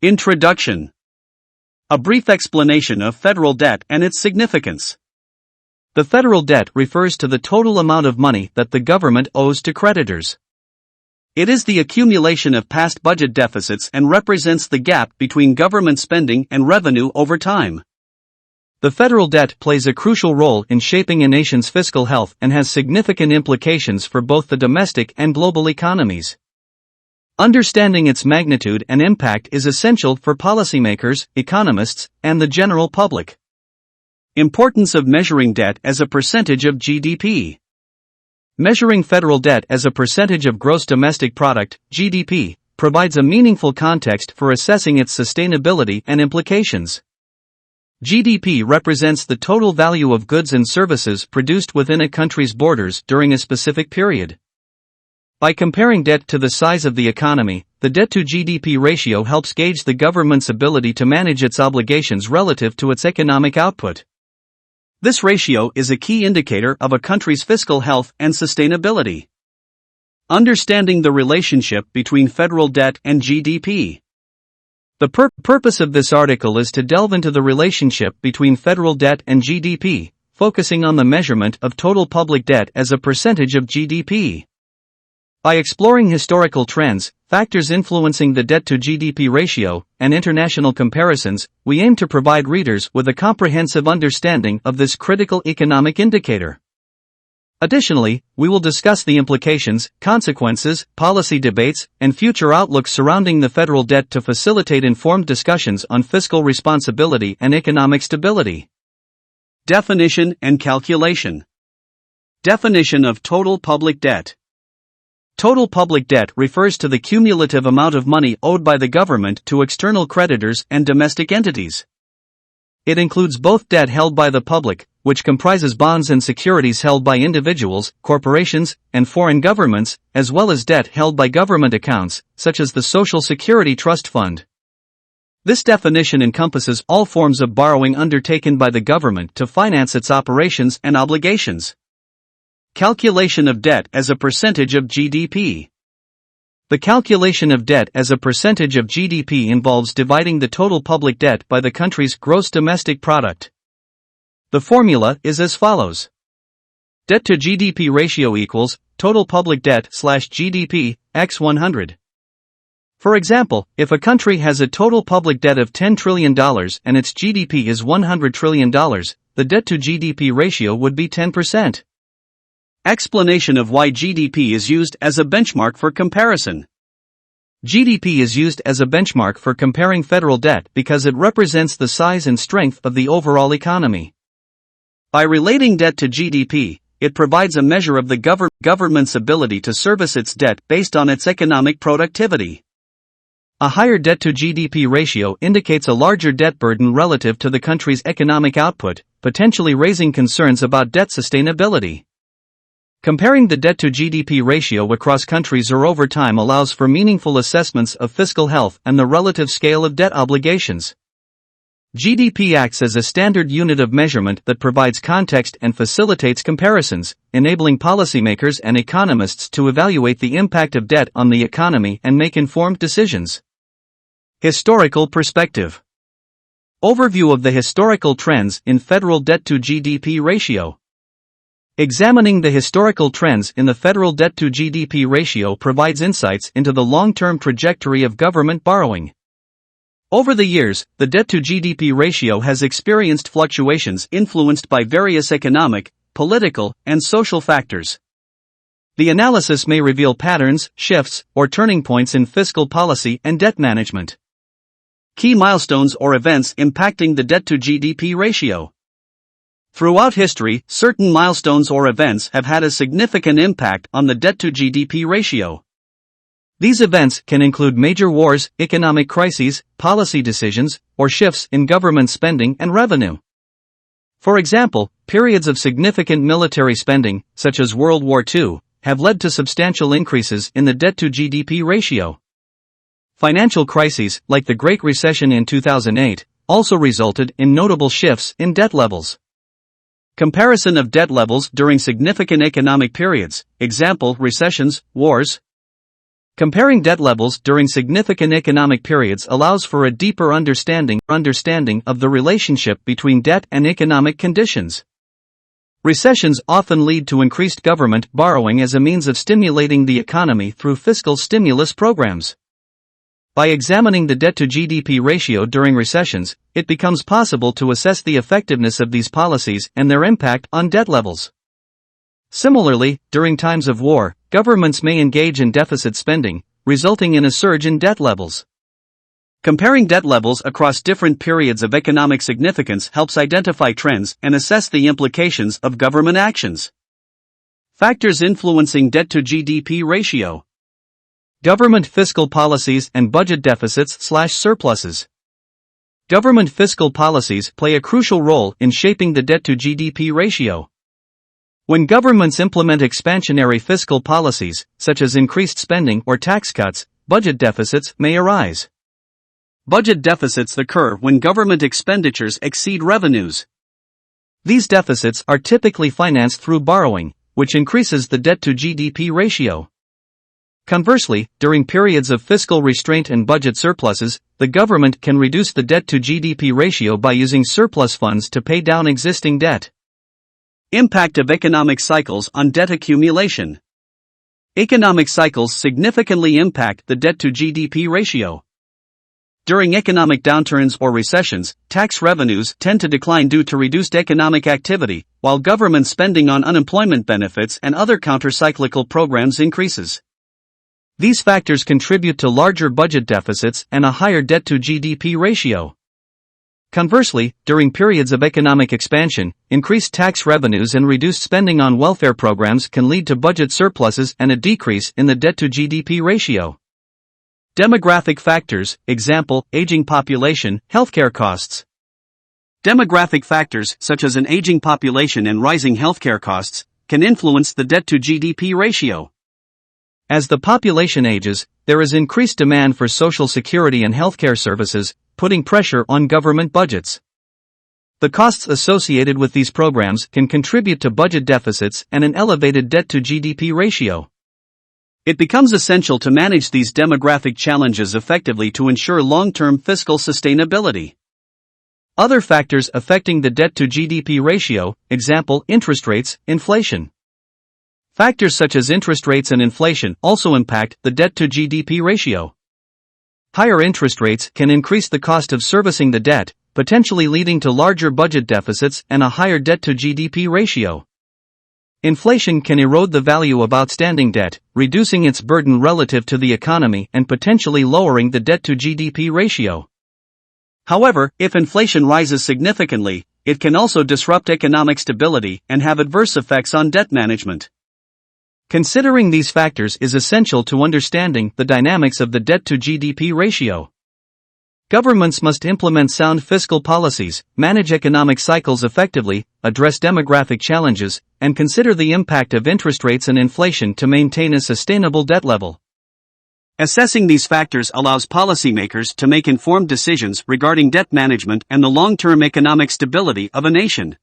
Introduction. A brief explanation of federal debt and its significance. The federal debt refers to the total amount of money that the government owes to creditors. It is the accumulation of past budget deficits and represents the gap between government spending and revenue over time. The federal debt plays a crucial role in shaping a nation's fiscal health and has significant implications for both the domestic and global economies. Understanding its magnitude and impact is essential for policymakers, economists, and the general public. Importance of measuring debt as a percentage of GDP. Measuring federal debt as a percentage of gross domestic product, GDP, provides a meaningful context for assessing its sustainability and implications. GDP represents the total value of goods and services produced within a country's borders during a specific period. By comparing debt to the size of the economy, the debt-to-GDP ratio helps gauge the government's ability to manage its obligations relative to its economic output. This ratio is a key indicator of a country's fiscal health and sustainability. Understanding the relationship between federal debt and GDP. The purpose of this article is to delve into the relationship between federal debt and GDP, focusing on the measurement of total public debt as a percentage of GDP. By exploring historical trends, factors influencing the debt-to-GDP ratio, and international comparisons, we aim to provide readers with a comprehensive understanding of this critical economic indicator. Additionally, we will discuss the implications, consequences, policy debates, and future outlooks surrounding the federal debt to facilitate informed discussions on fiscal responsibility and economic stability. Definition and calculation. Definition of total public debt. Total public debt refers to the cumulative amount of money owed by the government to external creditors and domestic entities. It includes both debt held by the public, which comprises bonds and securities held by individuals, corporations, and foreign governments, as well as debt held by government accounts, such as the Social Security Trust Fund. This definition encompasses all forms of borrowing undertaken by the government to finance its operations and obligations. Calculation of debt as a percentage of GDP. The calculation of debt as a percentage of GDP involves dividing the total public debt by the country's gross domestic product. The formula is as follows. Debt to GDP ratio equals total public debt / GDP x 100. For example, if a country has a total public debt of $10 trillion and its GDP is $100 trillion, the debt to GDP ratio would be 10%. Explanation of why GDP is used as a benchmark for comparison. GDP is used as a benchmark for comparing federal debt because it represents the size and strength of the overall economy. By relating debt to GDP, it provides a measure of the government's ability to service its debt based on its economic productivity. A higher debt to GDP ratio indicates a larger debt burden relative to the country's economic output, potentially raising concerns about debt sustainability. Comparing the debt-to-GDP ratio across countries or over time allows for meaningful assessments of fiscal health and the relative scale of debt obligations. GDP acts as a standard unit of measurement that provides context and facilitates comparisons, enabling policymakers and economists to evaluate the impact of debt on the economy and make informed decisions. Historical perspective. Overview of the historical trends in federal debt-to-GDP ratio. Examining the historical trends in the federal debt-to-GDP ratio provides insights into the long-term trajectory of government borrowing. Over the years, the debt-to-GDP ratio has experienced fluctuations influenced by various economic, political, and social factors. The analysis may reveal patterns, shifts, or turning points in fiscal policy and debt management. Key milestones or events impacting the debt-to-GDP ratio. Throughout history, certain milestones or events have had a significant impact on the debt-to-GDP ratio. These events can include major wars, economic crises, policy decisions, or shifts in government spending and revenue. For example, periods of significant military spending, such as World War II, have led to substantial increases in the debt-to-GDP ratio. Financial crises, like the Great Recession in 2008, also resulted in notable shifts in debt levels. Comparison of debt levels during significant economic periods, example, recessions, wars. Comparing debt levels during significant economic periods allows for a deeper understanding of the relationship between debt and economic conditions. Recessions often lead to increased government borrowing as a means of stimulating the economy through fiscal stimulus programs. By examining the debt-to-GDP ratio during recessions, it becomes possible to assess the effectiveness of these policies and their impact on debt levels. Similarly, during times of war, governments may engage in deficit spending, resulting in a surge in debt levels. Comparing debt levels across different periods of economic significance helps identify trends and assess the implications of government actions. Factors influencing debt-to-GDP ratio. Government fiscal policies and budget deficits/surpluses. Government fiscal policies play a crucial role in shaping the debt-to-GDP ratio. When governments implement expansionary fiscal policies, such as increased spending or tax cuts, budget deficits may arise. Budget deficits occur when government expenditures exceed revenues. These deficits are typically financed through borrowing, which increases the debt-to-GDP ratio. Conversely, during periods of fiscal restraint and budget surpluses, the government can reduce the debt-to-GDP ratio by using surplus funds to pay down existing debt. Impact of economic cycles on debt accumulation. Economic cycles significantly impact the debt-to-GDP ratio. During economic downturns or recessions, tax revenues tend to decline due to reduced economic activity, while government spending on unemployment benefits and other counter-cyclical programs increases. These factors contribute to larger budget deficits and a higher debt-to-GDP ratio. Conversely, during periods of economic expansion, increased tax revenues and reduced spending on welfare programs can lead to budget surpluses and a decrease in the debt-to-GDP ratio. Demographic factors, example, aging population, healthcare costs. Demographic factors, such as an aging population and rising healthcare costs, can influence the debt-to-GDP ratio. As the population ages, there is increased demand for social security and healthcare services, putting pressure on government budgets. The costs associated with these programs can contribute to budget deficits and an elevated debt-to-GDP ratio. It becomes essential to manage these demographic challenges effectively to ensure long-term fiscal sustainability. Other factors affecting the debt-to-GDP ratio, example, interest rates, inflation. Factors such as interest rates and inflation also impact the debt-to-GDP ratio. Higher interest rates can increase the cost of servicing the debt, potentially leading to larger budget deficits and a higher debt-to-GDP ratio. Inflation can erode the value of outstanding debt, reducing its burden relative to the economy and potentially lowering the debt-to-GDP ratio. However, if inflation rises significantly, it can also disrupt economic stability and have adverse effects on debt management. Considering these factors is essential to understanding the dynamics of the debt-to-GDP ratio. Governments must implement sound fiscal policies, manage economic cycles effectively, address demographic challenges, and consider the impact of interest rates and inflation to maintain a sustainable debt level. Assessing these factors allows policymakers to make informed decisions regarding debt management and the long-term economic stability of a nation.